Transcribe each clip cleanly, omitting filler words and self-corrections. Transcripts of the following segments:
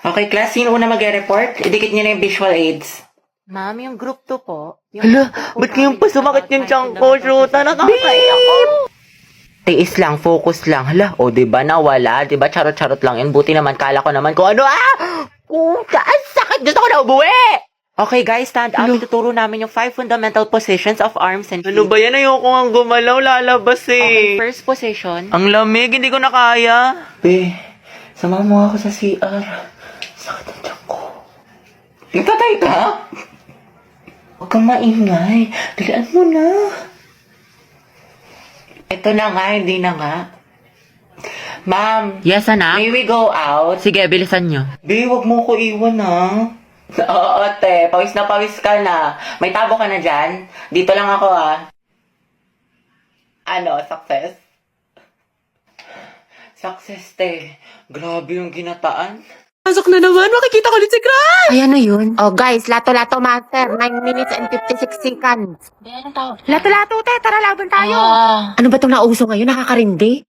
Okay, class, sino una mag-report? Idikit niyo na yung visual aids. Ma'am, yung group 2 po. Hala, ba't ngayon pa sumakit yung tiyan ko? Shoot, nakakaiyak ako. Tiis lang, focus lang. Hala, o diba nawala? Diba charot-charot lang yun? Buti naman, kala ko naman kung ano, Puta, ang sakit! Gusto ko na umuwi! Okay guys, stand up. Ituturo namin yung 5 fundamental positions of arms and feet. Ano ba yan? Ayoko nga gumalaw, lalabas Okay, eh. first position. Ang lamig, hindi ko na kaya. Be, sama mo ako sa CR. Sakit ang tiyan ko. Tingtatay ka? Huwag kang maingay. Dalian mo na. Ito na nga, hindi na nga. Ma'am, Yes, anak? may we go out? Sige, bilisan nyo. Be, wag mo ko iwan Oo, te. Pawis na pawis ka na. May tabo ka na dyan? Dito lang ako, Ano, success? Success, te. Grabe yung ginataan. Pasok na naman, makikita ko ulit si Cry! Ay, ano yun? Oh, guys, lato-lato master. 9 minutes and 56 seconds. Lato-lato, te. Tara, laban tayo. Ano ba itong nauso ngayon? Nakakarindi?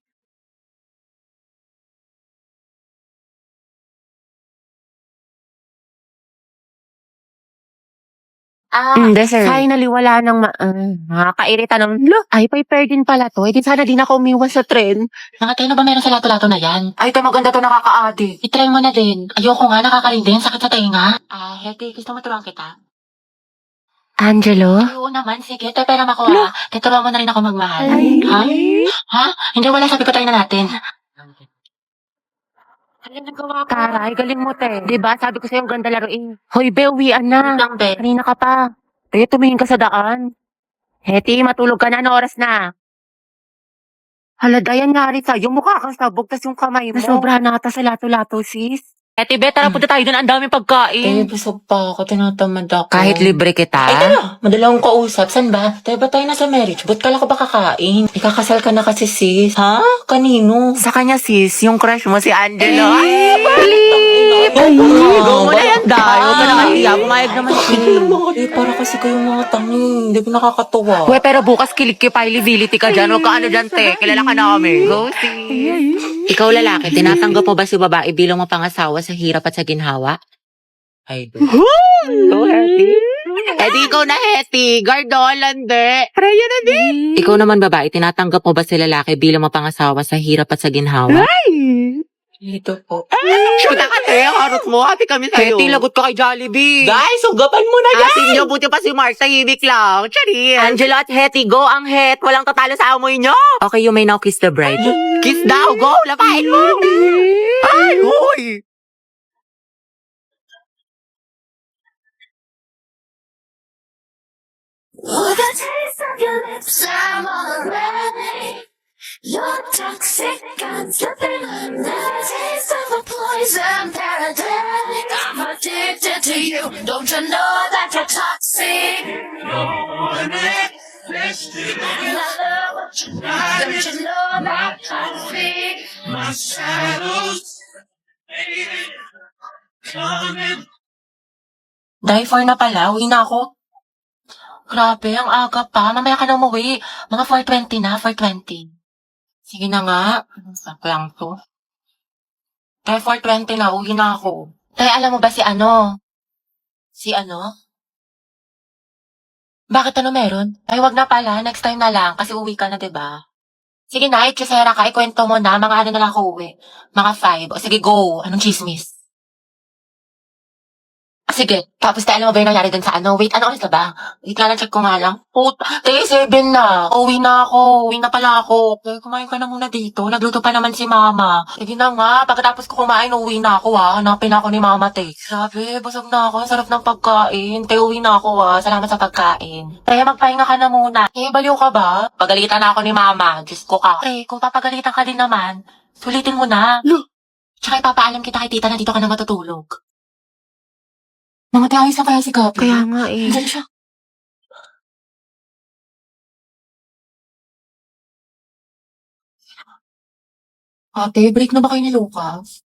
Hindi, sir. Finally, wala nang nakakairita ng, ay, paper din pala to. Eh, di sana din ako umiwas sa tren. Nakatay ba meron sa lato-lato na yan? Ay, ito maganda to, nakaka-addict. I-try mo na din. Ayoko nga, nakakarindi. Sakit sa tenga. Hetty, gusto mo turuan kita? Angelo? Oo naman, sige. Ito, pera ako Tuturuan mo na rin ako magmahal. Ay. Ha? Ha? Hindi, wala. Sabi ko, try na natin. Taray, galing mo, te. Diba, sabi ko sa'yo, ang ganda laruin. Hoy, be, uwian na. Lang, be. Kanina ka pa. Te, tumingin ka sa daan. Heti, matulog ka na. Ano oras na? Hala, Dayan nga rin sa'yo. Mukha kang sabog, tas yung kamay mo. Nasobra na ata sa lato-lato, sis. Ete, be, tara punta tayo doon. Ang daming pagkain. busog pa ako. Tinatamad ako. Kahit libre kita. Ay, tara. Madala akong kausap. San ba? Tayo ba tayo nasa marriage? Ba't kala ko ba kakain? Ikakasal ka na kasi, sis. Ha? Kanino? Sa kanya, sis, yung crush mo si Angelo. Ay, Flip! Ay, Go mo na yan, Day. Huwag ka na kahiya. Pumayag naman siya. Para kasi kayong mga tangi. Hindi ko nakakatuwa. Uwe, pero bukas kilikipability ka dyan. Huwag ka ano dyan, te. Kilala ka namin. Go, sis. Ikaw lalaki, tinatanggap mo ba si babae bilang mapangasawa sa hirap at sa ginhawa? Ay, Go, Hetty. Edi, ikaw na, Hetty. Gardolan, de. Freya na din. Ikaw naman, babae, tinatanggap mo ba si lalaki bilang mapangasawa sa hirap at sa ginhawa? Dito po. Shoot ka, te. Harot mo. Happy kami sa'yo. Hetty, lagot ka kay Jollibee. Guys, sugapan mo na yan! Asin niyo, buti pa si Mark, tahimik lang. Charis. Angelo at Hetty, go ang het. Walang tatalo sa amoy niyo. Okay, you may now kiss the bride. Kiss daw, go. Lapain mo. Ay, huy. Oh, the taste of your lips, I'm already. You're toxic, I'm slipping under. The taste of a poison paradise. I'm addicted to you. Don't you know that you're toxic? I love what you do. Don't you know that I'm toxic? My shadows coming. Die for na pala, uwi na ako. Grabe, ang aga pa. Mamaya ka na umuwi. Mga 4:20 na, 4:20. Sige na nga. Saan ko lang to? Tay, 4:20 na, uwi na ako. Tay, alam mo ba si ano? Si ano? Bakit ano meron? Ay, wag na pala. Next time na lang. Kasi uwi ka na, diba? Sige na, itchusera ka. Ikwento mo na. Mga ano na lang ako uwi. Mga 5. O sige, go. Anong chismis? Sige, tapos tayo, alam mo ba yung nangyari dun sa ano? Wait, ano oras na ba? Wait nga lang, check ko nga lang. Puta, 7 na. Uwi na ako. Uwi na pala ako. Okay, kumain ka na muna dito. Nagluto pa naman si mama. Sige na nga, pagkatapos ko kumain, uwi na ako Hanapin ako ni mama, te. Grabe, busog na ako. Ang sarap ng pagkain. Te, uwi na ako Salamat sa pagkain. Te, magpahinga ka na muna. Baliw ka ba? Pagalitan na ako ni mama. Diyos ko ka. Te, kung papagalitan ka din naman, sulitin mo na. Tsaka ipapaalam kita kay tita na dito ka na matutulog. Mga ayos na kaya si Gabi. Kaya nga eh. Diyan siya. Ate, break na ba kayo ni Lucas?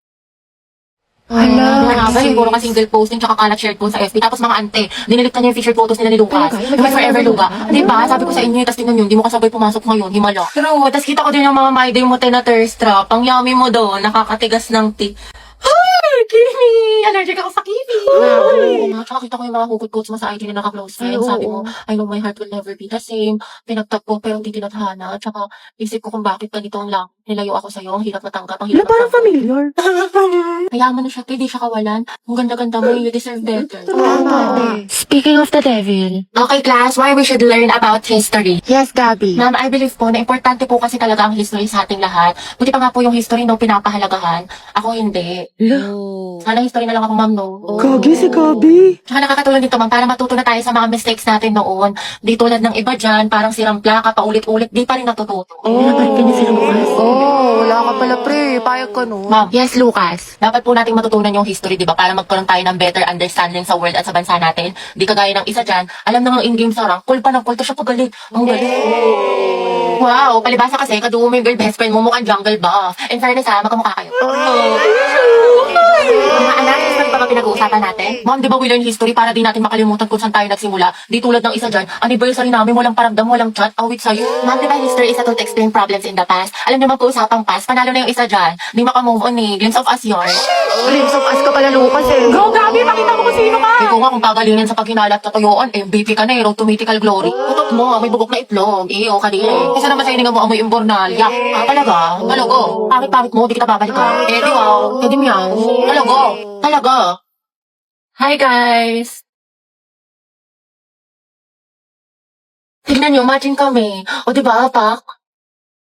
Hala. Siguro ka single posting tsaka kalat shared po sa FB. Tapos mga ante, dinilit na niya yung featured photos nila ni Lucas. Naman forever, Luga. Diba? Sabi ko sa inyo, tapos tingnan yun, di mo kasabay pumasok ngayon, himala. True, tapos kita ko din yung mga my day mo na thirst trap. Ang yummy mo doon, nakakatigas ng tea. Ay! Kimi! Allergic ako sa Kimi! Oo nga, tsaka kita ko yung mga hugot quotes mo sa IG na naka-close friends. Sabi mo, I know my heart will never be the same. Pinagtagpo pero hindi tinadhana. Tsaka isip ko kung bakit ganito lang. Nilayo ako sa'yo, ang hirap matanggap, ang hirap matanggap. familiar. Mayaman na siya, hindi siya kawalan. Ang ganda-ganda mo, you deserve better. Speaking of the devil. Okay, class, why we should learn about history? Yes, Gabi. Ma'am, I believe po na importante po kasi talaga ang history sa ating lahat. Buti pa nga po yung history nung pinapahalagahan. Ako hindi. Sana history na lang ako, ma'am, no? si Gabi. Tsaka nakakatulong dito, ma'am, para matuto na tayo sa mga mistakes natin noon. Di tulad ng iba dyan, parang sirang plaka, paulit-ulit, di pa rin natututo. Wala ka pala, pre. Payag ka, no? Ma'am, Yes, Lucas. dapat po nating matutunan yung history, di ba? Para magkaroon tayo ng better understanding sa world at sa bansa natin. Di kagaya ng isa dyan, alam na nga in-game sa rank, call pa ng call, to siya pagalit. Ang galing. Wow, palibasa kasi, kadugo mo yung girl best friend mo, mukhang jungle buff. In fairness ha, magkamukha kayo. Mga anak, history pa ba pinag-uusapan natin? Ma'am, di ba we learn history para di natin makalimutan kung saan tayo nagsimula? Di tulad ng isa dyan, anniversary namin, walang paramdam, walang chat, awit sa'yo. Ma'am, di ba history is a tool to explain problems in the past? Alam niyo po usapang past, panalo na yung isa dyan. Di makamove on eh, glimpse of us yarn. Glimpse of us ka pala, Lucas, eh. Go, Gabi! Makita mo kung sino ka! Ikaw nga kung pagalingin sa paghinala at katuyuan, MVP ka na eh, road to mythical glory. Utot mo, may bubok na itlog. Iyo ka din. Isa naman sa hininga mo, amoy imbornal. Yak, talaga? Talago. Pangit-pangit mo, di kita babalikan. Eh, di wow. Eh, di meow. Talago. Talaga. Hi, guys. Tignan nyo, matching kami. O, di ba, Pak?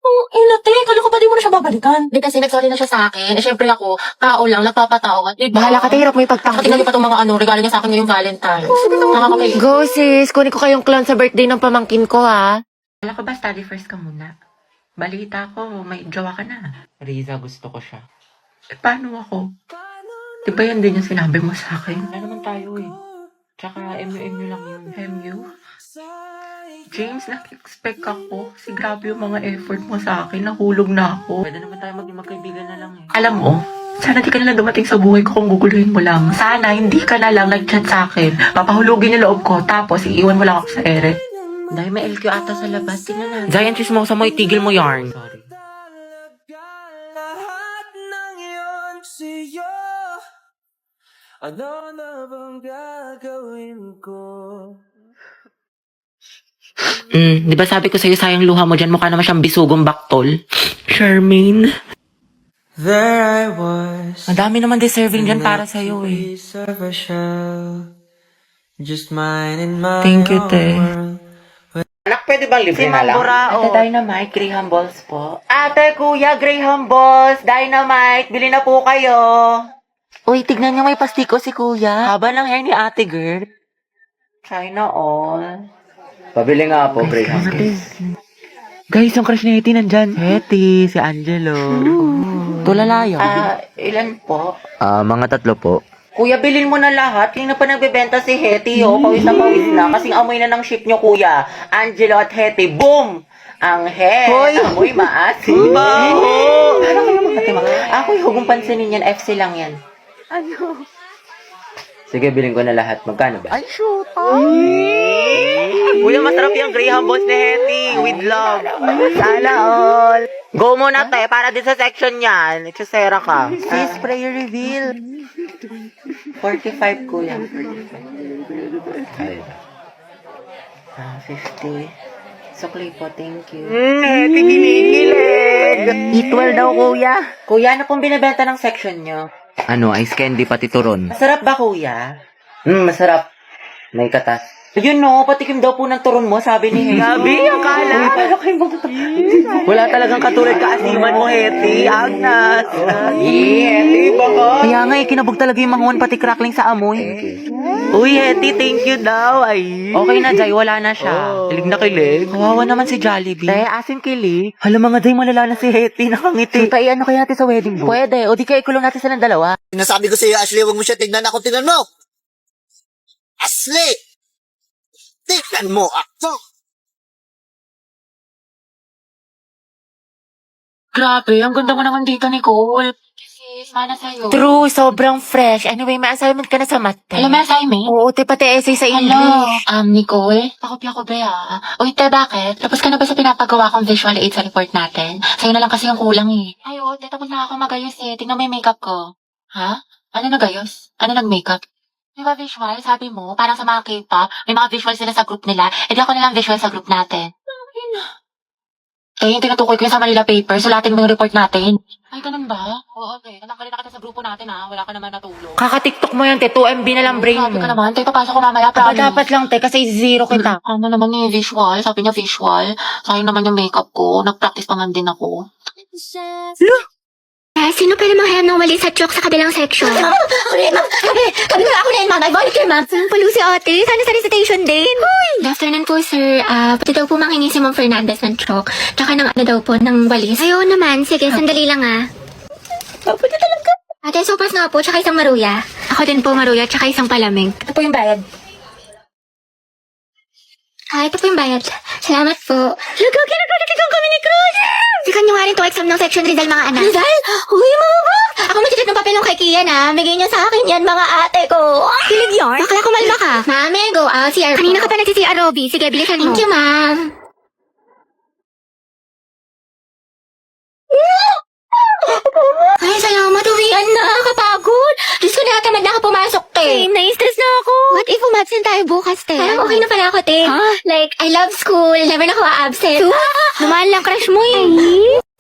Inate, kala ko ba di mo na siya babalikan? Di kasi nagsorry na siya sa akin. Eh, syempre ako, tao lang, nagpapatawa. Di ba? Bahala ka, hirap mo Saka ipagtanggol. tingnan niyo pa itong mga regalo niya sa akin ngayong Valentine's. Nakakapay. Go, sis. Kunin ko kayong clown sa birthday ng pamangkin ko, ha? Wala ka ba study first ka muna? Balita ko, may jowa ka na. Riza, gusto ko siya. Eh, paano ako? Di ba yan din yung sinabi mo sa akin? Wala naman tayo eh. Tsaka MU lang yun. MU? James, nag-expect ako. Kasi grabe yung mga effort mo sa akin. Nahulog na ako. Pwede naman tayo maging magkaibigan na lang eh. Alam mo, sana di ka na lang dumating sa buhay ko kung guguluhin mo lang. Sana hindi ka na lang nag-chat sa akin. Papahulugin yung loob ko. Tapos iiwan mo lang ako sa ere. Dahil may LQ ata sa labas. Tingnan natin. Giant chismosa mo, itigil mo yarn. Sorry. Lahat ng iyon sa'yo. Ano na bang gagawin ko? Di ba sabi ko sa'yo, sayang luha mo dyan, mukha naman siyang bisugong baktol. Charmaine. There I was. Ang dami naman deserving dyan para sa'yo eh. Piece of a shell. Just mine and my Thank you, own te. world. Anak, pwede bang libre Si Ma'am Burao. Ate Dynamite, Graham Balls po. Ate, Kuya, Graham Balls, Dynamite, bili na po kayo. Uy, tignan niyo may pastiko si Kuya. Haba ng hair ni ate, girl. China all. Pabili nga po, Graham. Guys, yung crush ni Hetty nandyan. Hetty, si Angelo. Tulala yun. Ilan po? Mga 3 po. Kuya, bilhin mo na lahat. Yung na pa nagbebenta si Hetty, oh. Pawis na. Kasing amoy na ng ship nyo, Kuya. Angelo at Hetty, boom! Ang head. Amoy maasim. Baho! Ano kayo mga tima? Ako yung hugong pansinin yan. FC lang yan. Ano? Sige, bilhin ko na lahat. Magkano ba? Ay, shoot! Kuya, masarap yung Graham Balls ni Hetty. With love. Sana all. Go muna, te. Para din sa section yan. Itusera ka. Sis, prayer reveal. 45, kuya. 50. Sukli po, thank you. Hetty, ginigilig. Equal daw, kuya. Kuya, ano pong binibenta ng section nyo? Ano, ice candy pati turon. Masarap ba, kuya? Masarap. May katas. Yun no, patikim daw po ng turon mo, sabi ni Hetty. Gabi, akala. Wala talagang katulad kaasiman mo, Hetty. Agnas. Hetty, baka. Kaya nga, kinabog talaga yung manguan pati crackling sa amoy. Uy, Hetty, thank you daw. Ay. Okay na, Jai, wala na siya. Kilig na kilig. Kawawa naman si Jollibee. Asin kilig. Hala mga Jai, malala na si Hetty, nakangiti. Tay, ano kaya natin sa wedding booth? Pwede, o di kaya ikulong natin silang dalawa. Sinasabi ko sa iyo, Ashley, huwag mo siya tignan ako, tignan mo! Ashley! Tignan mo ako! Grabe, ang ganda mo naman dito, Nicole. Sis, mana sa'yo. True, sobrang fresh. Anyway, may assignment ka na sa math. Alam mo, assignment? Oo, te, pati essay sa Hello, English. Nicole? Pakopya ko ba Uy, te, bakit? Tapos ka na ba sa pinapagawa kong visual aid sa report natin? Sa'yo na lang kasi yung kulang eh. Ay, oo, te, tapos na ako magayos eh. Tingnan mo yung makeup ko. Ha? Ano nagayos? Ano nag-makeup? Di ba visual? Sabi mo, parang sa mga K-pop, may mga visual sila sa group nila. E di ako nilang visual sa group natin. Eh, yung tinutukoy ko yung sa Manila paper, sulatin mo yung report natin. Ay, ganun ba? Oo, okay. Natanggalin na kita sa grupo natin, ha? Wala ka naman natulog. Kaka-tiktok mo yan, te. 2 MB na lang brain Sabi mo. ka naman, tayo papasok ko mamaya, Aba, promise. dapat lang, te, kasi zero kita. Ano naman yung visual? Sabi niya visual. Sayang naman yung makeup ko. Nag-practice pa man din ako. Sino pa namang hayam ng wali sa joke sa kabilang section? Ma'am, ako na yun, ma'am. Kami na ako na yun, ma'am. I volunteer, ma'am. Palo si ate. Sana sa recitation din. Good afternoon po, sir. Pati daw po manghingi si Ma'am Fernandez ng joke. Tsaka ng ano daw po, ng walis. Ayaw naman. Sige, sandali lang Pwede talaga. Ate, sopas nga po, tsaka isang maruya. Ako din po maruya, tsaka isang palamig. Ito po yung bayad. Ito po yung bayad. Salamat po. Nagkakilagkakikang kami ni Cruz! Sikan nyo nga rin to exam ng section Rizal, mga anak. Rizal? Uy, mga ba? Ako magsitit ng papel ng kay Kian, ha? Bigay niyo sa akin yan, mga ate ko. Kilig yarn? Bakla kumalma ka. Mami, go out. CR po. Kanina ka pa nagsi-CR, Robby. Sige, bilisan mo. Thank you, ma'am. Ay, salamat. Uwian na. Kapagod. Diyos ko, nakatamad na ako pumasok, te. Same, na-stress na ako. What if umabsent tayo bukas, te? Parang okay na pala ako, te. Like, I love school. Never na ako absent. Dumaan lang crush mo, eh.